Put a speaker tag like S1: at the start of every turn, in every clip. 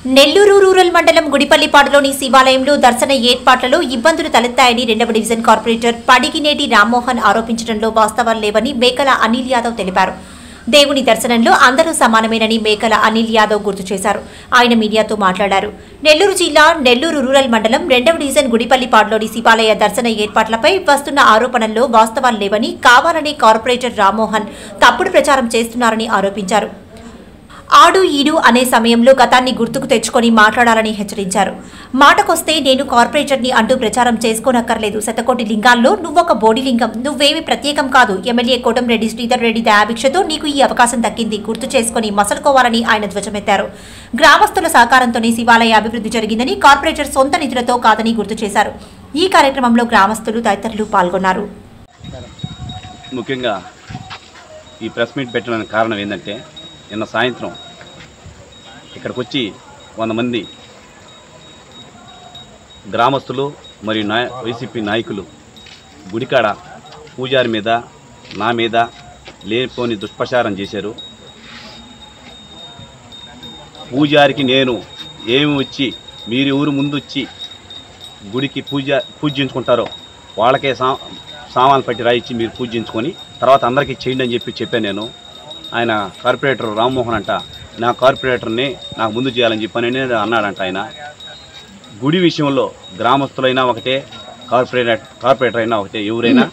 S1: Nellore rural మండలం గుడిపల్లిపాడులోని శివాలయంలో దర్శన ఏర్పాట్లలో ఇబ్బందులు తలెత్తాయని 2వ డివిజన్ కార్పొరేటర్ పడిగినేటి రామ్మోహన్ ఆరోపించడంలో వాస్తవాలు లేవని మేకల అనిల్ యాదవ్ తెలిపారు. దేవుని దర్శనంలో అందరూ సమానమేనని మేకల అనిల్ యాదవ్ గుర్తు చేశారు. ఆయన మీడియాతో మాట్లాడారు. నెల్లూరు జిల్లా నెల్లూరు రూరల్ మండలం 2వ డివిజన్ గుడిపల్లిపాడులోని శివాలయ దర్శన ఏర్పాట్లపై వస్తున్న ఆరోపణల్లో వాస్తవాలు లేవని కావాలని కార్పొరేటర్ రామ్మోహన్ తప్పుడు ప్రచారం చేస్తున్నారని ఆరోపించారు. ఆడు ఈడు అనే సమయంలో గతాన్ని గుర్తుకు తెచ్చుకొని మాట్లాడాలని హెచ్చరించారు. మాటకొస్తే నేను కార్పొరేటర్ని అంటూ ప్రచారం చేసుకోనక్కర్లేదు. శతకోటి లింగాల్లో నువ్వొక బోడిలింగం, నువ్వేమి ప్రత్యేకం కాదు. ఎమ్మెల్యే కోటంరెడ్డి శ్రీధర్ రెడ్డి దయాభిక్షతో నీకు ఈ అవకాశం దక్కింది, గుర్తు చేసుకుని మసలుకోవాలని ఆయన ధ్వజమెత్తారు. గ్రామస్తుల సహకారంతోనే శివాలయ అభివృద్ధి జరిగిందని, కార్పొరేటర్ సొంత నిధులతో కాదని గుర్తు చేశారు. ఈ కార్యక్రమంలో గ్రామస్తులు తదితరులు పాల్గొన్నారు.
S2: ముఖ్యంగా ఈ ప్రెస్ మీట్ పెట్టడానికి కారణం ఏంటంటే, నిన్న సాయంత్రం ఇక్కడికి వచ్చి 100 మంది గ్రామస్తులు మరియు వైసీపీ నాయకులు గుడికాడ పూజారి మీద, నా మీద లేనిపోని దుష్ప్రచారం చేశారు. పూజారికి నేను ఏమి వచ్చి మీరు ఊరు ముందు వచ్చి గుడికి పూజించుకుంటారో వాళ్ళకే సామాన్లు పట్టి రాయిచ్చి మీరు పూజించుకొని తర్వాత అందరికీ చేయండి అని చెప్పాను నేను. ఆయన కార్పొరేటర్ రామ్మోహన్ అంట నా కార్పొరేటర్ని నాకు ముందు చేయాలని చెప్పని అన్నాడంట. ఆయన గుడి విషయంలో గ్రామస్తులైనా ఒకటే, కార్పొరేటర్ అయినా ఒకటే, ఎవరైనా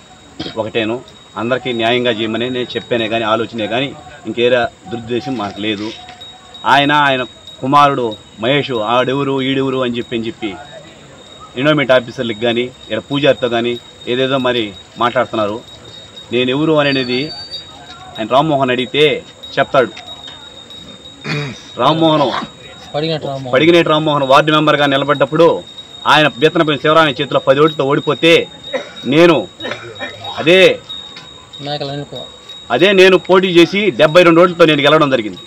S2: ఒకటేను, అందరికీ న్యాయంగా చేయమని నేను చెప్పానే కానీ ఆలోచనే కానీ ఇంకేరా దురుద్దేశం మాకు లేదు. ఆయన కుమారుడు మహేష్ ఆడెవరు ఈడెవరు అని చెప్పి ఎన్విరాన్మెంట్ ఆఫీసర్లకు కానీ ఇక్కడ పూజారితో కానీ ఏదేదో మరి మాట్లాడుతున్నారు. నేను ఎవరు అనేది ఆయన రామ్మోహన్ అడిగితే చెప్తాడు. పడిగినేటి రామ్మోహన్ వార్డు మెంబర్గా నిలబడ్డప్పుడు ఆయన బీతనపల్లి శివరామయ్య చేతిలో 10 ఓట్లతో ఓడిపోతే నేను పోటీ చేసి 72 ఓట్లతో నేను గెలవడం జరిగింది.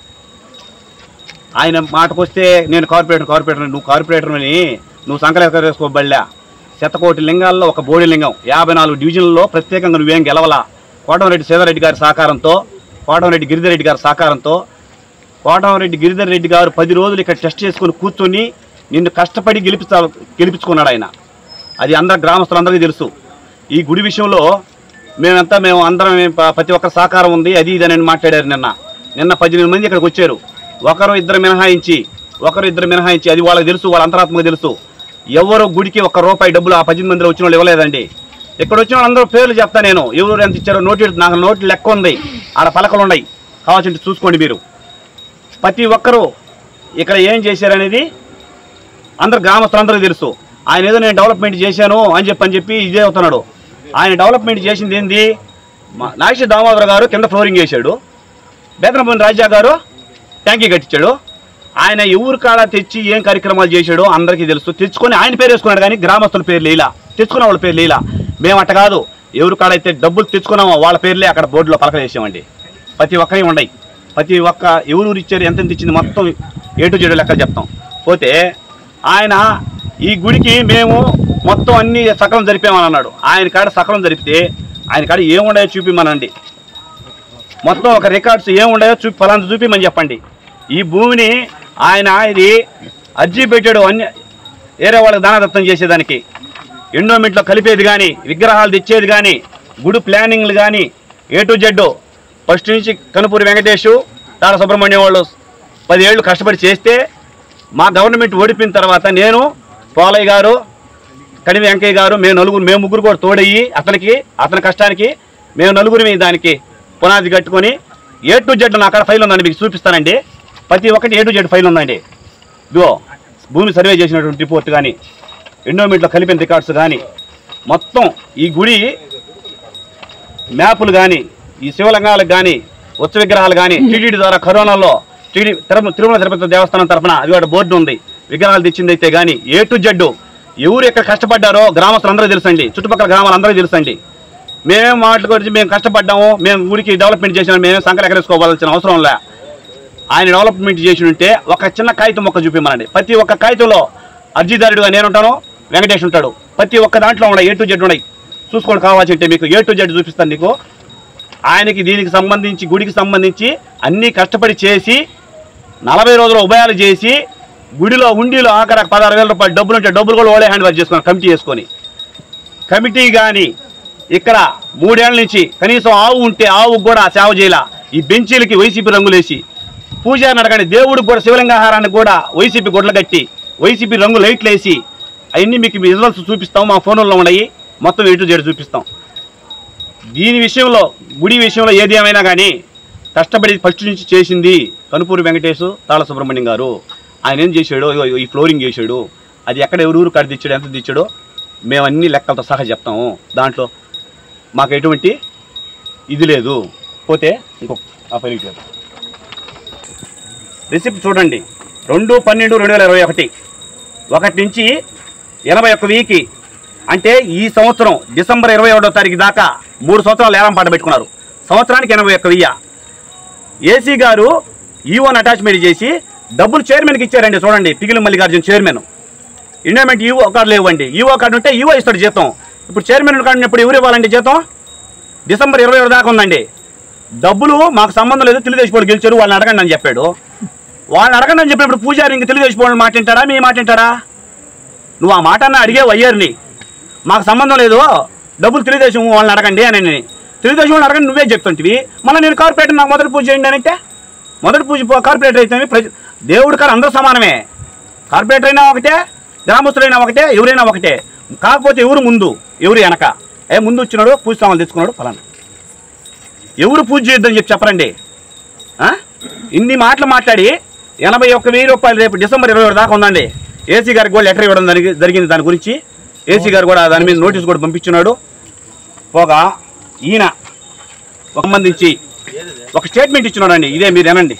S2: ఆయన మాటకొస్తే నేను కార్పొరేటర్ నువ్వు కార్పొరేటర్ని, నువ్వు సంకలేక వేసుకోబడలే. శతకోటి లింగాల్లో ఒక బోడి లింగం, 54 డివిజన్లలో ప్రత్యేకంగా నువ్వేం గెలవలా. కోటంరెడ్డి శ్రీధర్ గారి సహకారంతో, కోటంరెడ్డి గిరిధర్ రెడ్డి గారి సహకారంతో, కోటంరెడ్డి గిరిధర్ రెడ్డి గారు 10 రోజులు ఇక్కడ టెస్ట్ చేసుకుని కూర్చొని నిన్ను కష్టపడి గెలిపించుకున్నాడు ఆయన. అది అందరు గ్రామస్తులందరికీ తెలుసు. ఈ గుడి విషయంలో మేము అందరం ప్రతి ఒక్కరి సహకారం ఉంది, అది ఇది అని మాట్లాడారు. నిన్న 18 మంది ఇక్కడికి వచ్చారు. ఒకరు ఇద్దరు మినహాయించి అది వాళ్ళకి తెలుసు, వాళ్ళ అంతరాత్మకు తెలుసు. ఎవరు గుడికి ₹1 డబ్బులు ఆ 18 మందిలో వచ్చిన వాళ్ళు ఇవ్వలేదండి. ఇక్కడ వచ్చిన వాళ్ళందరూ పేర్లు చెప్తా నేను, ఎవరు ఎంత ఇచ్చారో నాకు నోట్లు లెక్క ఉంది, ఆడ పలకలు ఉన్నాయి, కావాల్సింటే చూసుకోండి మీరు. ప్రతి ఒక్కరూ ఇక్కడ ఏం చేశారనేది అందరు గ్రామస్తులందరికీ తెలుసు. ఆయన ఏదో నేను డెవలప్మెంట్ చేశాను అని చెప్పి ఇదే అవుతున్నాడు. ఆయన డెవలప్మెంట్ చేసింది ఏంది? నాగేశ్వర దామోదర్ గారు కింద ఫ్లోరింగ్ వేశాడు, బేతనపల్లి రాజా గారు ట్యాంకీ కట్టించాడు. ఆయన ఎవరు కాడ తెచ్చి ఏం కార్యక్రమాలు చేశాడో అందరికీ తెలుసు. తెచ్చుకొని ఆయన పేరు వేసుకున్నాడు కానీ గ్రామస్తుల పేర్లు ఇలా, తెచ్చుకున్న వాళ్ళ పేర్లు ఇలా. మేము అట్ట కాదు, ఎవరు కాడైతే డబ్బులు తెచ్చుకున్నామో వాళ్ళ పేర్లే అక్కడ బోర్డులో పలకలు వేసామండి. ప్రతి ఒక్కరి ఉన్నాయి, ప్రతి ఒక్క ఎవరు ఇచ్చారు, ఎంత ఇచ్చింది మొత్తం A to Z లెక్కలు చెప్తాం. పోతే ఆయన ఈ గుడికి మేము మొత్తం అన్ని సకలం జరిపామని అన్నాడు. ఆయన కాడ సకలం జరిపితే ఆయన కాడ ఏముండాయో చూపిమనండి. మొత్తం ఒక రికార్డ్స్ ఏముండాయో ఫలాంత చూపిమని చెప్పండి. ఈ భూమిని ఆయన ఇది అర్జీ పెట్టాడు వేరే వాళ్ళకి దానదత్తం చేసేదానికి, ఎండోమెంట్లో కలిపేది కానీ, విగ్రహాలు తెచ్చేది కానీ, గుడి ప్లానింగ్లు కానీ A to Z ఫస్ట్ నుంచి కనుపూరి వెంకటేష్, తార సుబ్రహ్మణ్యం వాళ్ళు 10 ఏళ్ళు కష్టపడి చేస్తే మా గవర్నమెంట్ ఓడిపోయిన తర్వాత నేను, పోలయ్య గారు, కడిమి వెంకయ్య గారు, మేము ముగ్గురు కూడా తోడయ్యి అతని కష్టానికి మేము నలుగురిని దానికి పునాది కట్టుకొని A to Z నా అక్కడ ఫైల్ ఉందండి, మీకు చూపిస్తానండి. ప్రతి ఒక్కటి A to Z ఫైల్ ఉందండి. ఇదిగో భూమి సర్వే చేసినటువంటి రిపోర్ట్ కానీ, ఎండోమెంట్లో కలిపిన రికార్డ్స్ కానీ, మొత్తం ఈ గుడి మ్యాపులు కానీ, ఈ శివలింగాలకు కానీ, ఉత్సవ విగ్రహాలు కానీ టీటీడీ ద్వారా కరోనాలో తిరుమల తిరుపతి దేవస్థానం తరఫున అది కూడా బోర్డు ఉంది, విగ్రహాలు తెచ్చింది అయితే కానీ A to Z ఎవరు ఎక్కడ కష్టపడ్డారో గ్రామస్తులందరూ తెలుసండి, చుట్టుపక్కల గ్రామాలందరూ తెలుసండి. మేమేం మాటలు గురించి మేము కష్టపడ్డాము, మేము గుడికి డెవలప్మెంట్ చేసాము, మేమే సంకలు ఎగరేసుకోవాల్సిన అవసరం లే. ఆయన డెవలప్మెంట్ చేసి ఉంటే ఒక చిన్న కాగితం మొక్క చూపిమనండి. ప్రతి ఒక్క కాగితంలో అర్జీదారుడుగా నేను ఉంటాను, వెంకటేష్ ఉంటాడు. ప్రతి ఒక్క దాంట్లో ఉన్నాయి A to Z ఉన్నాయి, చూసుకోండి. కావాల్సింటే మీకు A to Z చూపిస్తాను నీకు. ఆయనకి దీనికి సంబంధించి గుడికి సంబంధించి అన్నీ కష్టపడి చేసి 40 రోజుల ఉభయాలు చేసి గుడిలో ఉండిలో ఆఖరి 16,000 రూపాయలు డబ్బులు ఉంటే డబ్బులు కూడా ఓడే హ్యాండ్ ఓవర్ చేసుకుని కమిటీ చేసుకొని కమిటీ కానీ ఇక్కడ 3 ఏళ్ల నుంచి కనీసం ఆవు ఉంటే ఆవుకు కూడా సేవ చేయాల. ఈ బెంచీలకి వైసీపీ రంగులేసి పూజారిని అడగండి, దేవుడికి కూడా శివలింగాహారానికి కూడా వైసీపీ గుడ్లు కట్టి వైసీపీ రంగు లైట్లు వేసి అవన్నీ మీకు రిజల్ట్స్ చూపిస్తాం. మా ఫోన్లో ఉన్నాయి, మొత్తం ఎటు జెడ్ చూపిస్తాం. దీని విషయంలో గుడి విషయంలో ఏది ఏమైనా కానీ కష్టపడి ఫస్ట్ నుంచి చేసింది కనుపూరి వెంకటేష్ తాళ సుబ్రహ్మణ్యం గారు. ఆయన ఏం చేశాడో ఈ ఫ్లోరింగ్ చేశాడు, అది ఎక్కడ ఎవరు కాడ తెచ్చాడు, ఎంత తెచ్చాడో మేము అన్ని లెక్కలతో సహా చెప్తాము. దాంట్లో మాకు ఎటువంటి ఇది లేదు. పోతే ఇంకొక రిసిప్ట్ చూడండి, 2/12/2021 1 నుంచి 81,000కి అంటే ఈ సంవత్సరం డిసెంబర్ 21వ తారీఖు దాకా 3 సంవత్సరాలు ఏలం పాట పెట్టుకున్నారు. సంవత్సరానికి 81,000. ఏసీ గారు ఈఓని అటాచ్మెంట్ చేసి డబ్బులు చైర్మన్కి ఇచ్చారండి. చూడండి, Pigili Mallikarjuna chairman. Endowment EO card లేవండి. ఈఓ కార్డు ఉంటే ఈఓ ఇస్తాడు జీతం. ఇప్పుడు చైర్మన్ కార్డు ఉన్నప్పుడు ఎవరు ఇవ్వాలండి జీతం? డిసెంబర్ 21 దాకా ఉందండి. డబ్బులు మాకు సంబంధం లేదు, తెలుగుదేశం వాళ్ళు గెలిచారు, వాళ్ళని అడగండి అని చెప్పాడు. వాళ్ళని అడగండి అని చెప్పినప్పుడు పూజారి ఇంక తెలుగుదేశం వాళ్ళు మాట వింటాడా, మీ మాట వింటాడా? నువ్వు ఆ మాట అన్న అడిగే అయ్యారుని, మాకు సంబంధం లేదు, డబ్బులు తెలుగుదేశం వాళ్ళని అడగండి అని. తెలుగుదేశం వాళ్ళని అడగండి నువ్వే చెప్తుంటివి. మళ్ళీ నేను కార్పొరేటర్, నాకు మొదటి పూజ చేయండి అని అంటే మొదటి పూజ కార్పొరేటర్ అయితే దేవుడి కాదు అందరూ సమానమే. కార్పొరేటర్ అయినా ఒకటే, గ్రామస్తులైనా ఒకటే, ఎవరైనా ఒకటే. కాకపోతే ఎవరు ముందు ఎవరు వెనక, ముందు వచ్చినాడు పూజ సామాన్లు తెచ్చుకున్నాడు ఫలానా, ఎవరు పూజ చేయొద్దని చెప్పరండి. ఇన్ని మాటలు మాట్లాడి 81,000 రూపాయలు రేపు డిసెంబర్ 21 దాకా ఉందండి. ఏసీ గారికి కూడా లెటర్ ఇవ్వడం జరిగింది. దాని గురించి ఏసీ గారు కూడా దాని మీద నోటీస్ కూడా పంపించున్నాడు. పోగా ఈయన సంబంధించి ఒక స్టేట్మెంట్ ఇచ్చినాడండి. ఇదే మీరు వినండి.